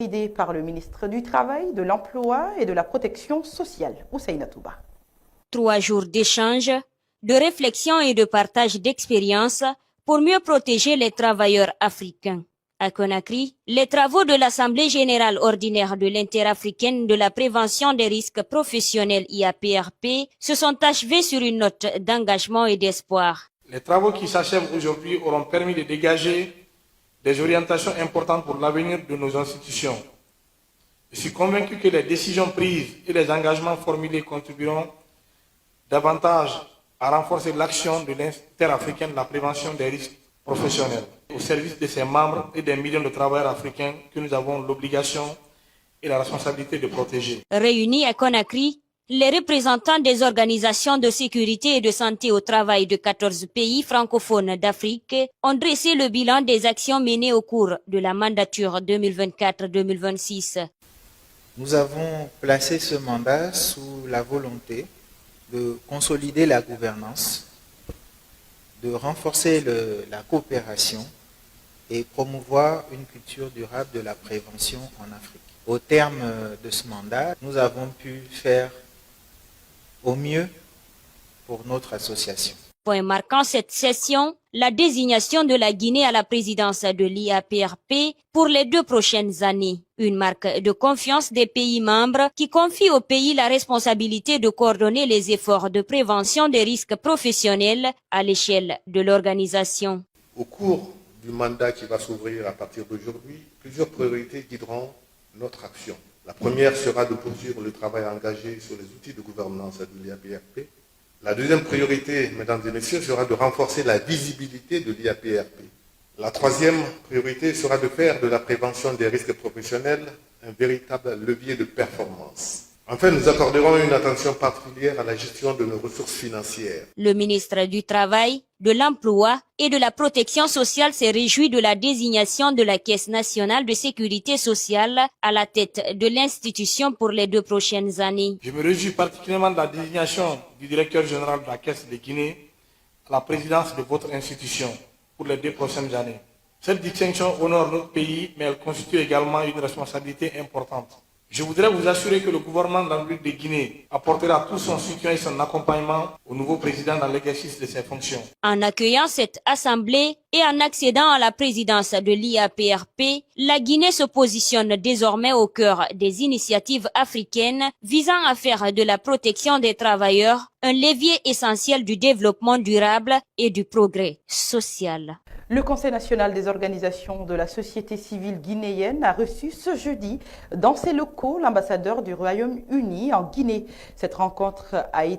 Idée par le ministre du Travail, de l'Emploi et de la Protection sociale, Husseina Touba. 3 jours d'échanges, de réflexion et de partage d'expériences pour mieux protéger les travailleurs africains. À Conakry, les travaux de l'Assemblée générale ordinaire de l'interafricaine de la prévention des risques professionnels IAPRP se sont achevés sur une note d'engagement et d'espoir. Les travaux qui s'achèvent aujourd'hui auront permis de dégager des orientations importantes pour l'avenir de nos institutions. Je suis convaincu que les décisions prises et les engagements formulés contribueront davantage à renforcer l'action de l'interafricaine de la prévention des risques professionnels au service de ses membres et des millions de travailleurs africains que nous avons l'obligation et la responsabilité de protéger. Réunis à Conakry, les représentants des organisations de sécurité et de santé au travail de 14 pays francophones d'Afrique ont dressé le bilan des actions menées au cours de la mandature 2024-2026. Nous avons placé ce mandat sous la volonté de consolider la gouvernance, de renforcer la coopération et promouvoir une culture durable de la prévention en Afrique. Au terme de ce mandat, nous avons pu faire au mieux pour notre association. Point marquant cette session, la désignation de la Guinée à la présidence de l'IAPRP pour les 2 prochaines années. Une marque de confiance des pays membres qui confie au pays la responsabilité de coordonner les efforts de prévention des risques professionnels à l'échelle de l'organisation. Au cours du mandat qui va s'ouvrir à partir d'aujourd'hui, plusieurs priorités guideront notre action. La première sera de poursuivre le travail engagé sur les outils de gouvernance de l'IAPRP. La deuxième priorité, mesdames et messieurs, sera de renforcer la visibilité de l'IAPRP. La troisième priorité sera de faire de la prévention des risques professionnels un véritable levier de performance. Enfin, nous accorderons une attention particulière à la gestion de nos ressources financières. Le ministre du Travail, de l'Emploi et de la Protection sociale s'est réjoui de la désignation de la Caisse nationale de sécurité sociale à la tête de l'institution pour les 2 prochaines années. Je me réjouis particulièrement de la désignation du directeur général de la Caisse de Guinée à la présidence de votre institution pour les 2 prochaines années. Cette distinction honore notre pays, mais elle constitue également une responsabilité importante. Je voudrais vous assurer que le gouvernement de la République de Guinée apportera tout son soutien et son accompagnement au nouveau président dans l'exercice de ses fonctions. En accueillant cette assemblée et en accédant à la présidence de l'IAPRP, la Guinée se positionne désormais au cœur des initiatives africaines visant à faire de la protection des travailleurs un levier essentiel du développement durable et du progrès social. Le Conseil national des organisations de la société civile guinéenne a reçu ce jeudi dans ses locaux l'ambassadeur du Royaume-Uni en Guinée. Cette rencontre a été